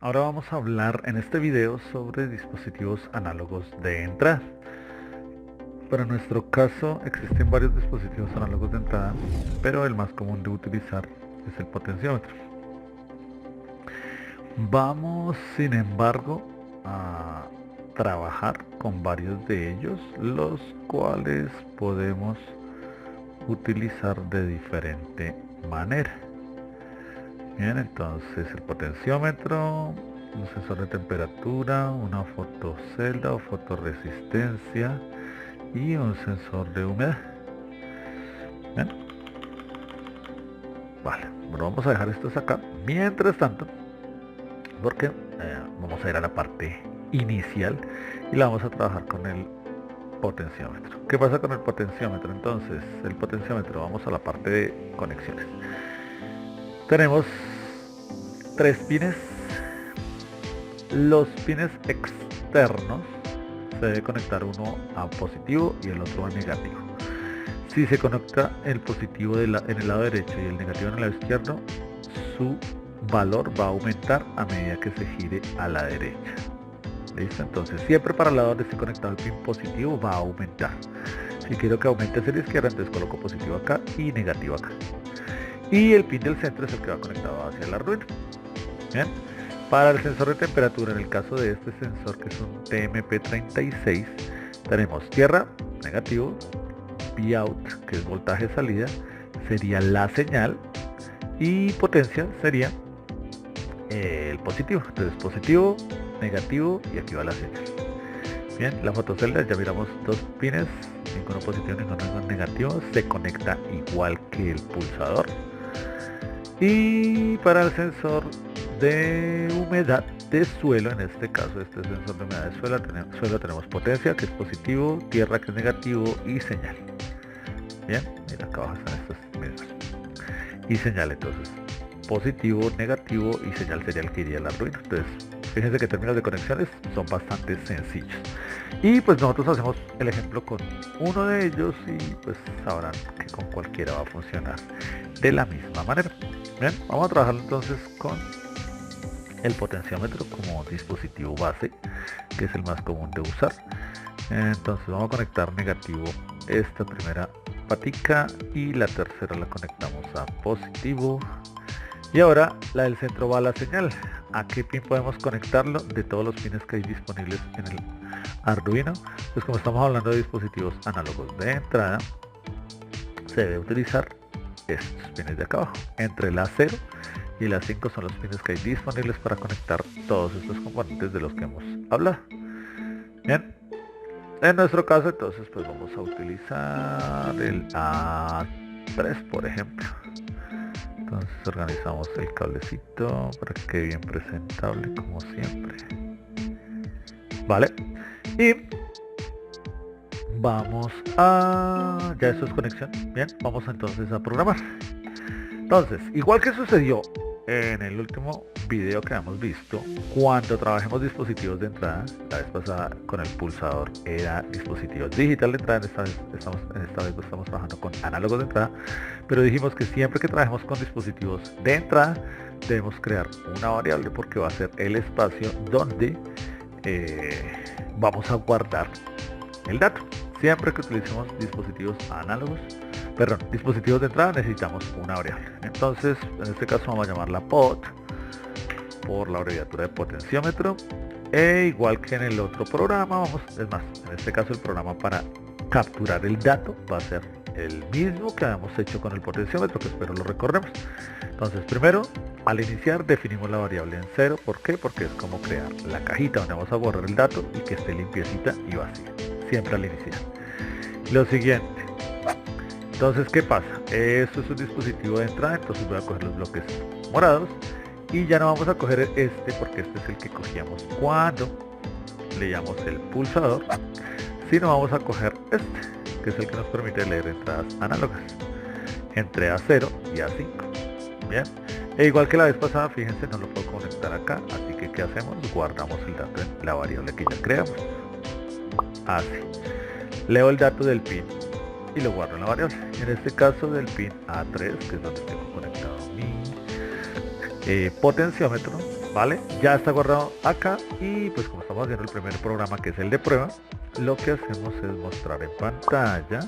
Ahora vamos a hablar en este video sobre dispositivos análogos de entrada. Para nuestro caso existen varios dispositivos análogos de entrada, pero el más común de utilizar es el potenciómetro. Vamos, sin embargo, a trabajar con varios de ellos, los cuales podemos utilizar de diferente manera. Bien, entonces el potenciómetro, un sensor de temperatura, una fotocelda o fotoresistencia y un sensor de humedad. Bien. Vale, bueno, vamos a dejar estos acá. Mientras tanto, porque vamos a ir a la parte inicial y la vamos a trabajar con el potenciómetro. ¿Qué pasa con el potenciómetro? Entonces, el potenciómetro, vamos a la parte de conexiones. Tenemos 3 pines. Los pines externos se debe conectar uno a positivo y el otro a negativo. Si se conecta el positivo en el lado derecho y el negativo en el lado izquierdo, su valor va a aumentar a medida que se gire a la derecha. ¿Listo? Entonces siempre para el lado donde esté conectado el pin positivo va a aumentar. Si quiero que aumente hacia la izquierda, entonces coloco positivo acá y negativo acá. Y el pin del centro es el que va conectado hacia el Arduino. Bien. Para el sensor de temperatura, en el caso de este sensor que es un TMP36, tenemos tierra, negativo, Vout, que es voltaje de salida, sería la señal, y potencia sería el positivo. Entonces positivo, negativo y aquí va la señal. Bien, la fotocelda, ya miramos 2 pines, ninguno positivo, ninguno negativo, se conecta igual que el pulsador. Y para el sensor de humedad de suelo, en este caso este sensor de humedad de suelo, tenemos potencia, que es positivo, tierra, que es negativo, y señal. Bien, mira, acá abajo están estas mismas. Y señal, entonces positivo, negativo y señal sería el que iría al Arduino. Entonces fíjense que en términos de conexiones son bastante sencillos. Y pues nosotros hacemos el ejemplo con uno de ellos y pues sabrán que con cualquiera va a funcionar de la misma manera. Bien, vamos a trabajar entonces con el potenciómetro como dispositivo base, que es el más común de usar. Entonces vamos a conectar negativo esta primera patica y la tercera la conectamos a positivo. Y ahora la del centro va a la señal. ¿A qué pin podemos conectarlo? De todos los pines que hay disponibles en el Arduino, pues como estamos hablando de dispositivos análogos de entrada, se debe utilizar estos pines de acá abajo. Entre la 0 y la 5 son los pines que hay disponibles para conectar todos estos componentes de los que hemos hablado. Bien, en nuestro caso entonces pues vamos a utilizar el A3, por ejemplo. Entonces organizamos el cablecito para que quede bien presentable como siempre. Vale, y vamos a... ya eso es conexión. Bien, vamos entonces a programar. Entonces, igual que sucedió en el último video que hemos visto, cuando trabajemos dispositivos de entrada, la vez pasada con el pulsador era dispositivos digital de entrada, esta vez estamos trabajando con análogos de entrada, pero dijimos que siempre que trabajemos con dispositivos de entrada debemos crear una variable porque va a ser el espacio donde vamos a guardar el dato. Siempre que utilicemos dispositivos análogos, dispositivos de entrada, necesitamos una variable. Entonces en este caso vamos a llamarla pot por la abreviatura de potenciómetro, e igual que en el otro programa, es más, en este caso el programa para capturar el dato va a ser el mismo que habíamos hecho con el potenciómetro, que espero lo recordemos. Entonces primero, al iniciar definimos la variable en 0. ¿Por qué? Porque es como crear la cajita donde vamos a borrar el dato y que esté limpiecita y vacía, siempre al iniciar. Lo siguiente, entonces ¿qué pasa? Esto es un dispositivo de entrada, entonces voy a coger los bloques morados y ya no vamos a coger este porque este es el que cogíamos cuando leíamos el pulsador, sino vamos a coger este, que es el que nos permite leer entradas análogas entre A0 y A5. Bien, e igual que la vez pasada, fíjense, no lo puedo conectar acá, así que ¿qué hacemos? Guardamos el dato en la variable que ya creamos. Así, leo el dato del pin y lo guardo en la variable. En este caso del pin A3, que es donde tengo conectado mi potenciómetro, ¿vale? Ya está guardado acá y pues como estamos haciendo el primer programa que es el de prueba, lo que hacemos es mostrar en pantalla.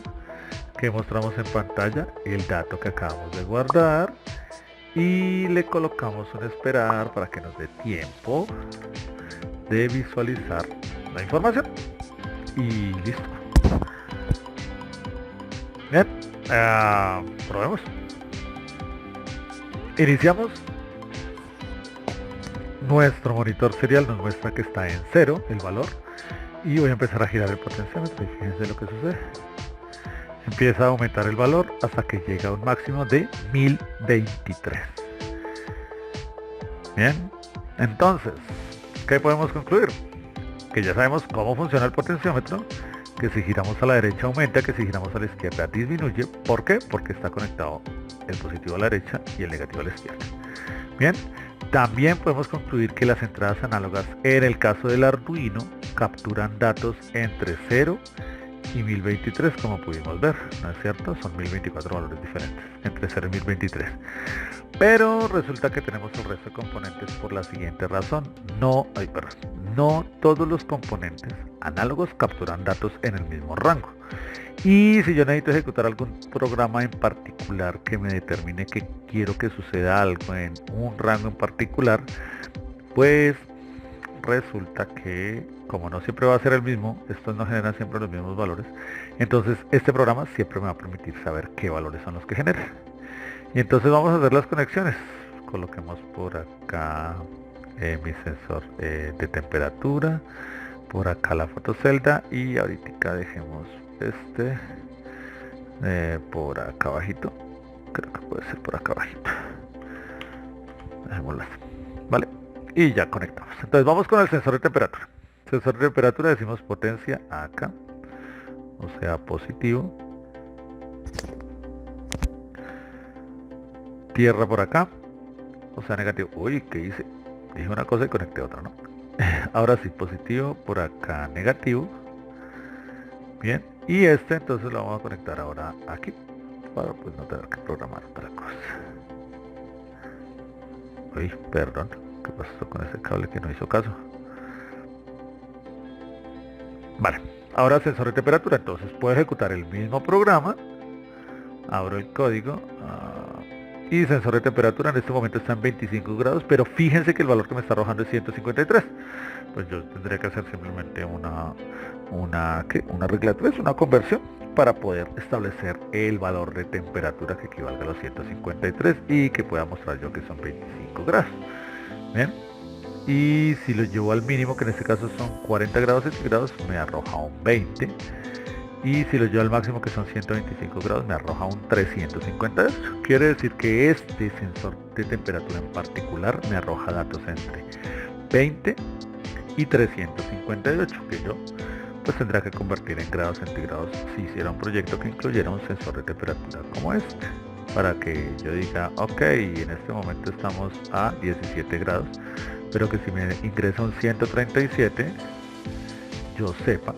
¿Qué mostramos en pantalla? El dato que acabamos de guardar y le colocamos un esperar para que nos dé tiempo de visualizar la información y listo. Bien, probemos. Iniciamos. Nuestro monitor serial nos muestra que está en 0 el valor y voy a empezar a girar el potenciómetro y fíjense lo que sucede. Empieza a aumentar el valor hasta que llega a un máximo de 1023. Bien, entonces, ¿qué podemos concluir? Que ya sabemos cómo funciona el potenciómetro, que si giramos a la derecha aumenta, que si giramos a la izquierda disminuye. ¿Por qué? Porque está conectado el positivo a la derecha y el negativo a la izquierda. Bien, también podemos concluir que las entradas análogas en el caso del Arduino capturan datos entre 0 y 1023, como pudimos ver, ¿no es cierto? Son 1024 valores diferentes, entre 0 y 1023. Pero resulta que tenemos el resto de componentes por la siguiente razón. No todos los componentes análogos capturan datos en el mismo rango. Y si yo necesito ejecutar algún programa en particular que me determine que quiero que suceda algo en un rango en particular, pues resulta que como no siempre va a ser el mismo, estos no generan siempre los mismos valores, entonces este programa siempre me va a permitir saber qué valores son los que genera. Y entonces vamos a hacer las conexiones. Coloquemos por acá mi sensor de temperatura, por acá la fotocelda y ahorita dejemos este por acá abajito. Creo que puede ser por acá abajito. Dejémoslo así, vale, y ya conectamos. Entonces vamos con el sensor de temperatura. Sensor de temperatura, decimos potencia acá, o sea positivo, tierra por acá, o sea negativo. Uy, ¿qué hice? Dije una cosa y conecté otra, ¿no? Ahora sí, positivo por acá, negativo. Bien, y este entonces lo vamos a conectar ahora aquí para pues no tener que programar otra cosa. Uy, perdón, ¿qué pasó con ese cable que no hizo caso? Vale, ahora sensor de temperatura, entonces puedo ejecutar el mismo programa. Abro el código y sensor de temperatura en este momento está en 25 grados, pero fíjense que el valor que me está arrojando es 153. Pues yo tendría que hacer simplemente una regla 3, una conversión para poder establecer el valor de temperatura que equivalga a los 153 y que pueda mostrar yo que son 25 grados. Bien, y si lo llevo al mínimo, que en este caso son 40 grados centígrados, me arroja un 20. Y si lo llevo al máximo, que son 125 grados, me arroja un 358. Quiere decir que este sensor de temperatura en particular me arroja datos entre 20 y 358, que yo pues tendrá que convertir en grados centígrados si hiciera un proyecto que incluyera un sensor de temperatura como este, para que yo diga, ok, en este momento estamos a 17 grados, pero que si me ingresa un 137, yo sepa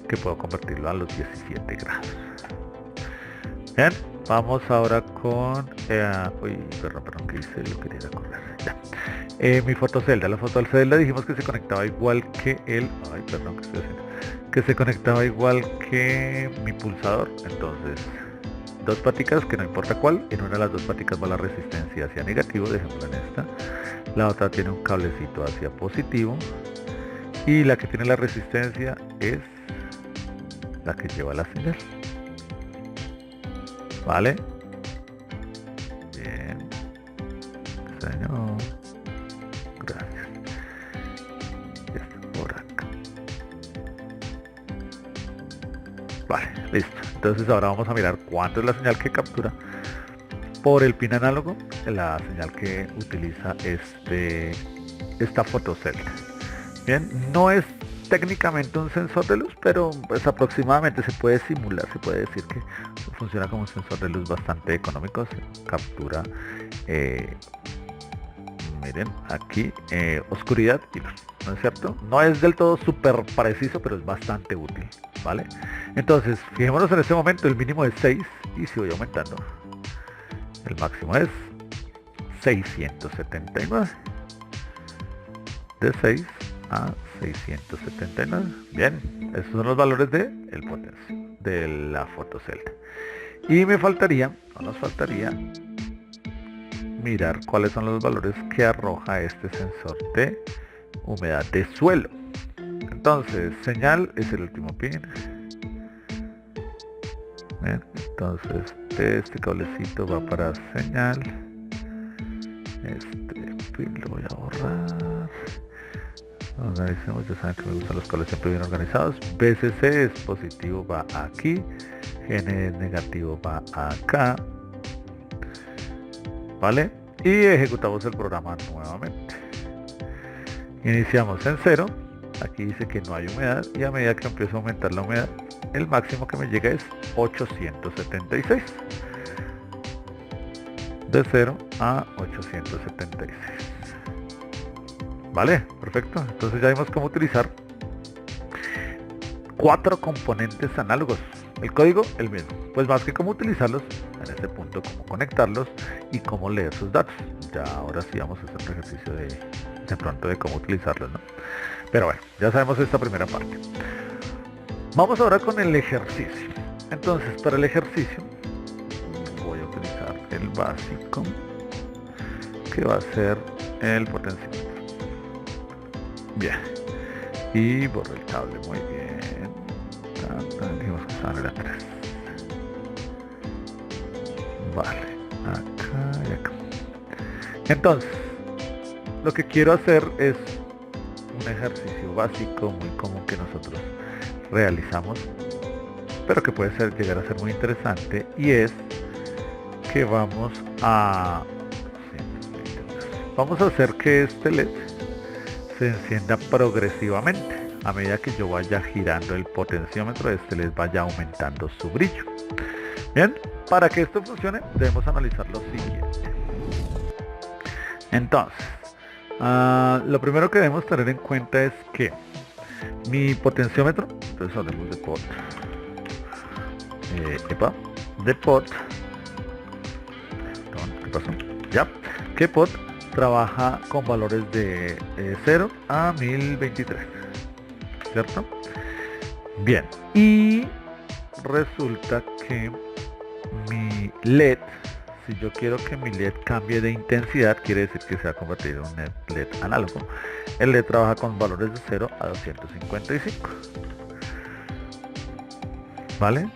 que puedo convertirlo a los 17 grados. Bien, vamos ahora con perdón, que hice, lo quería correr. Ya. Mi fotocelda, la fotocelda dijimos que se conectaba igual que que se conectaba igual que mi pulsador. Entonces, dos paticas, que no importa cuál, en una de las dos paticas va la resistencia hacia negativo, dejémosla en esta. La otra tiene un cablecito hacia positivo y la que tiene la resistencia es la que lleva la señal. Vale, bien, señor, gracias. Ya está por acá. Vale, listo. Entonces ahora vamos a mirar cuánto es la señal que captura por el pin análogo, la señal que utiliza esta fotocelda. Bien, no es técnicamente un sensor de luz, pero pues aproximadamente se puede simular, se puede decir que funciona como un sensor de luz bastante económico. Se captura, miren aquí, oscuridad y luz, ¿no es cierto? No es del todo súper preciso, pero es bastante útil, ¿vale? Entonces, fijémonos en este momento, el mínimo es 6 y si voy aumentando, el máximo es 679. de 6 a 679. Bien, esos son los valores de el potencio de la fotocelda. Y me faltaría, o nos faltaría, mirar cuáles son los valores que arroja este sensor de humedad de suelo. Entonces, señal es el último pin. Bien, entonces este cablecito va para señal. Este pin lo voy a borrar. Organicemos, ya saben que me gustan los cables siempre bien organizados. BCC es positivo, va aquí. GN es negativo, va acá. ¿Vale? Y ejecutamos el programa nuevamente. Iniciamos en 0. Aquí dice que no hay humedad y a medida que empiezo a aumentar la humedad, el máximo que me llega es 876. De 0 a 876. ¿Vale? Perfecto. Entonces ya vimos cómo utilizar 4 componentes análogos. El código, el mismo. Pues más que cómo utilizarlos, en este punto cómo conectarlos y cómo leer sus datos. Ya ahora sí vamos a hacer un ejercicio de pronto de cómo utilizarlos, ¿no? Pero bueno, ya sabemos esta primera parte. Vamos ahora con el ejercicio. Entonces, para el ejercicio voy a utilizar el básico, que va a ser el potenciómetro. Bien. Y borro el cable, muy bien. Dijimos que estaba en la 3. Vale, acá y acá. Entonces, lo que quiero hacer es un ejercicio básico muy común que nosotros realizamos, pero que puede llegar a ser muy interesante, y es que vamos a hacer que este LED se encienda progresivamente. A medida que yo vaya girando el potenciómetro, este LED vaya aumentando su brillo. Bien, para que esto funcione debemos analizar lo siguiente. Entonces, lo primero que debemos tener en cuenta es que mi potenciómetro, entonces hablemos de pot, de pot, ¿qué pasó? Ya, que pot trabaja con valores de 0 a 1023, ¿cierto? Bien, y resulta que mi LED, si yo quiero que mi LED cambie de intensidad, quiere decir que se va a convertir en un LED análogo. El LED trabaja con valores de 0 a 255. ¿Vale?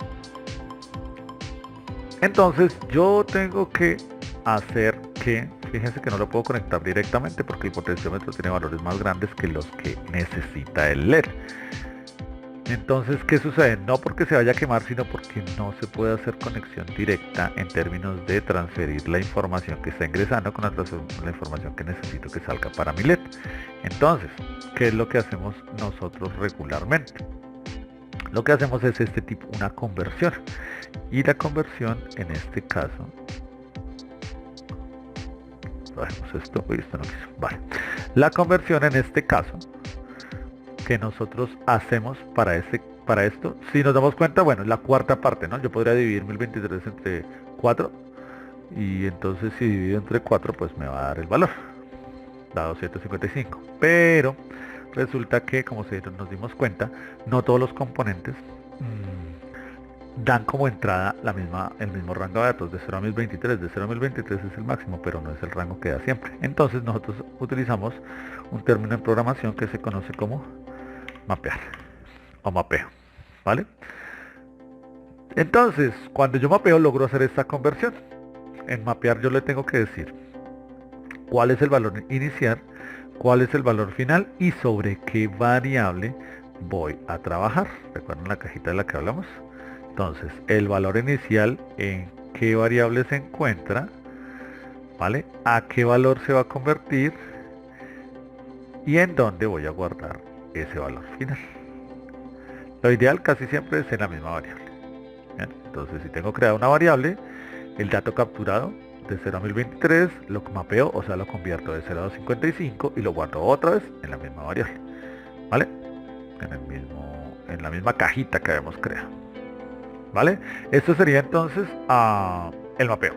Entonces yo tengo que hacer que, fíjense que no lo puedo conectar directamente porque el potenciómetro tiene valores más grandes que los que necesita el LED. Entonces, ¿qué sucede? No porque se vaya a quemar, sino porque no se puede hacer conexión directa en términos de transferir la información que está ingresando con la información que necesito que salga para mi LED. Entonces, ¿qué es lo que hacemos nosotros regularmente? Lo que hacemos es este tipo, una conversión. Y la conversión en este caso, esto no quiso. Vale. La conversión en este caso que nosotros hacemos para esto, si nos damos cuenta, bueno, es la cuarta parte, ¿no? Yo podría dividir 1023 entre 4 y entonces si divido entre 4 pues me va a dar el valor, da 255, pero resulta que, como nos dimos cuenta, no todos los componentes dan como entrada el mismo rango de datos de 0 a 1023. De 0 a 1023 es el máximo, pero no es el rango que da siempre. Entonces nosotros utilizamos un término en programación que se conoce como mapear o mapeo, ¿vale? Entonces, cuando yo mapeo, logro hacer esta conversión. En mapear yo le tengo que decir cuál es el valor inicial, cuál es el valor final y sobre qué variable voy a trabajar. ¿Recuerdan la cajita de la que hablamos? Entonces, el valor inicial, en qué variable se encuentra, ¿vale? A qué valor se va a convertir y en dónde voy a guardar ese valor final. Lo ideal casi siempre es en la misma variable. ¿Bien? Entonces, si tengo creada una variable, el dato capturado de 0 a 1023 lo mapeo, o sea, lo convierto de 0 a 255 y lo guardo otra vez en la misma variable, ¿vale? En la misma cajita que habíamos creado, ¿vale? Esto sería entonces el mapeo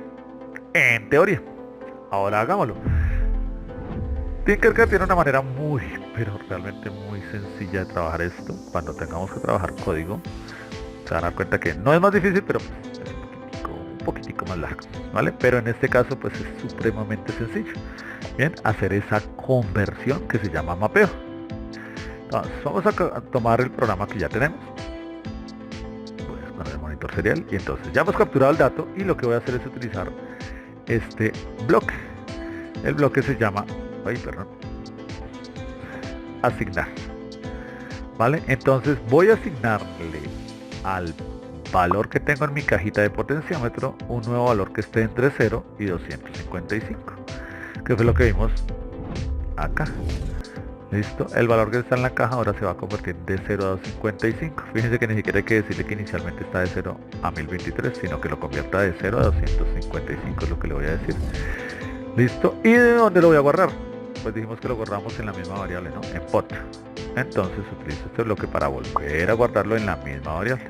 en teoría. Ahora hagámoslo. Tinkercad tiene una manera muy, pero realmente muy sencilla de trabajar esto. Cuando tengamos que trabajar código, se van a dar cuenta que no es más difícil, pero pues, es un poquitico más largo, ¿vale? Pero en este caso pues es supremamente sencillo. Bien, hacer esa conversión que se llama mapeo. Entonces, vamos a tomar el programa que ya tenemos, pues, con el monitor serial, y entonces ya hemos capturado el dato y lo que voy a hacer es utilizar este bloque. El bloque se llama, asignar, ¿vale? Entonces voy a asignarle al valor que tengo en mi cajita de potenciómetro un nuevo valor que esté entre 0 y 255, que fue lo que vimos acá. Listo, el valor que está en la caja ahora se va a convertir de 0 a 255. Fíjense que ni siquiera hay que decirle que inicialmente está de 0 a 1023, sino que lo convierta de 0 a 255, es lo que le voy a decir. Listo, ¿y de dónde lo voy a guardar? Pues dijimos que lo guardamos en la misma variable, ¿no? En pot. Entonces utilizo este bloque para volver a guardarlo en la misma variable,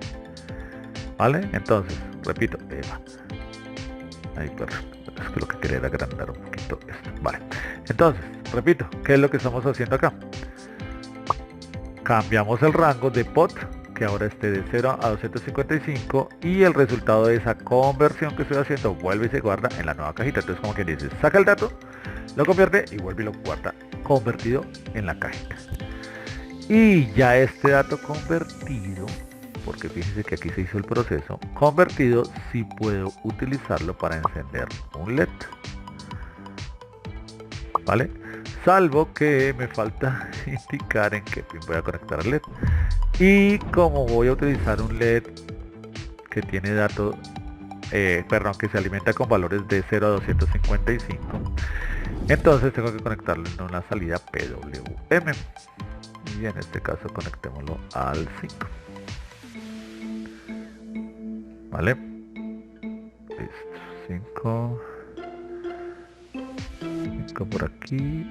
¿vale? Entonces, repito, ahí, es que lo que quería era agrandar un poquito esto, vale. Entonces, repito, ¿qué es lo que estamos haciendo acá? Cambiamos el rango de pot, que ahora esté de 0 a 255, y el resultado de esa conversión que estoy haciendo vuelve y se guarda en la nueva cajita. Entonces, como quien dice, saca el dato, lo convierte y vuelve y lo guarda convertido en la cajita. Y ya este dato convertido, porque fíjense que aquí se hizo el proceso, convertido, sí puedo utilizarlo para encender un LED, ¿vale? Salvo que me falta indicar en qué pin voy a conectar el LED. Y como voy a utilizar un LED que tiene datos, que se alimenta con valores de 0 a 255, entonces tengo que conectarlo en una salida PWM. Y en este caso conectémoslo al 5. ¿Vale? Listo. 5 por aquí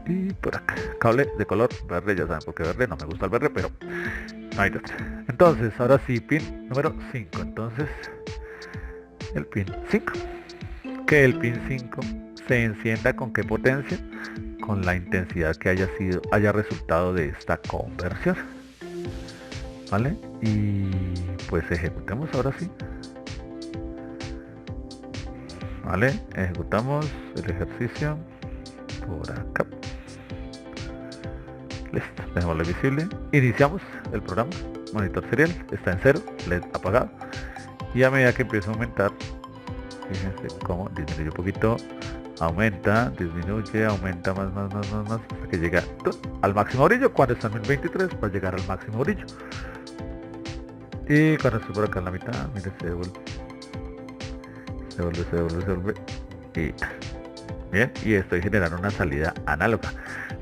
y por acá. Cable de color verde, ya saben porque verde, no me gusta el verde, pero no hay otra. Entonces, ahora sí, pin número 5. Entonces, el pin 5. Que el pin 5 se encienda con qué potencia, con la intensidad que haya resultado de esta conversión, ¿vale? Y pues ejecutemos ahora sí, ¿vale? Ejecutamos el ejercicio por acá. Listo, dejémoslo visible. Iniciamos el programa, monitor serial, está en 0, LED apagado, y a medida que empieza a aumentar, fíjense cómo disminuye un poquito, aumenta, disminuye, aumenta más, hasta que llega al máximo brillo. Cuando está en 1023 va a llegar al máximo brillo. Y cuando estoy por acá en la mitad, mire, se devuelve. Y bien, y estoy generando una salida análoga.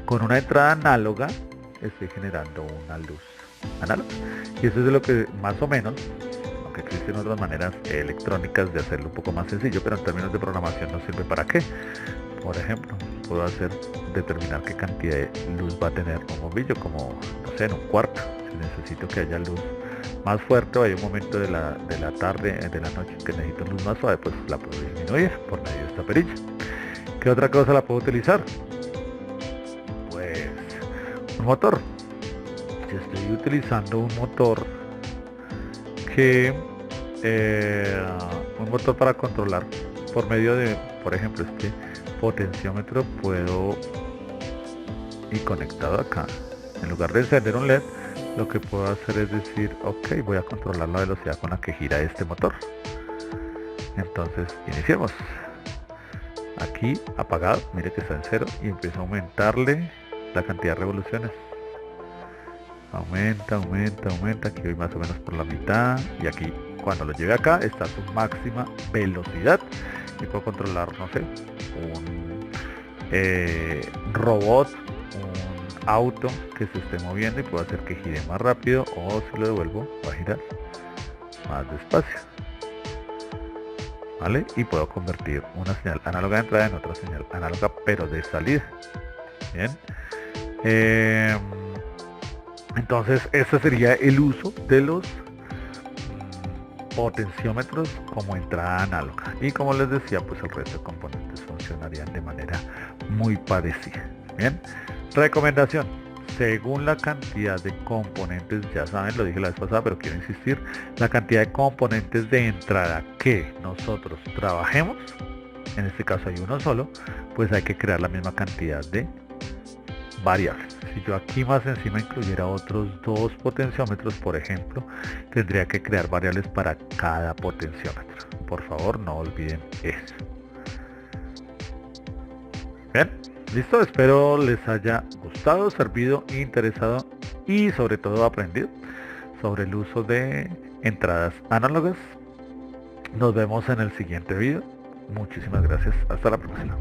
Con una entrada análoga estoy generando una luz análoga. Y eso es de lo que más o menos, aunque existen otras maneras electrónicas de hacerlo un poco más sencillo, pero en términos de programación nos sirve para qué. Por ejemplo, puedo determinar qué cantidad de luz va a tener un bombillo, como, no sé, en un cuarto. Si necesito que haya luz más fuerte, o hay un momento de la tarde, de la noche que necesito luz más suave, pues la puedo disminuir por medio de esta perilla. ¿Qué otra cosa la puedo utilizar? Pues un motor. Si estoy utilizando un motor un motor para controlar por medio de, por ejemplo, este potenciómetro, puedo, y conectado acá, en lugar de encender un LED, lo que puedo hacer es decir, ok, voy a controlar la velocidad con la que gira este motor. Entonces iniciemos. Aquí apagado, mire que está en 0, y empiezo a aumentarle la cantidad de revoluciones. Aumenta, aquí voy más o menos por la mitad, y aquí cuando lo lleve acá está a su máxima velocidad, y puedo controlar, no sé, un robot, un auto que se esté moviendo, y puedo hacer que gire más rápido, o si lo devuelvo va a girar más despacio, ¿vale? Y puedo convertir una señal análoga de entrada en otra señal análoga pero de salida. Bien, entonces ese sería el uso de los potenciómetros como entrada análoga, y como les decía, pues el resto de componentes funcionarían de manera muy parecida. Bien, recomendación: según la cantidad de componentes, ya saben, lo dije la vez pasada, pero quiero insistir, la cantidad de componentes de entrada que nosotros trabajemos, en este caso hay uno solo, pues hay que crear la misma cantidad de variables. Si yo aquí más encima incluyera otros dos potenciómetros, por ejemplo, tendría que crear variables para cada potenciómetro. Por favor, no olviden eso. Bien, listo, espero les haya gustado, servido, interesado y sobre todo aprendido sobre el uso de entradas análogas. Nos vemos en el siguiente video. Muchísimas gracias, hasta la próxima.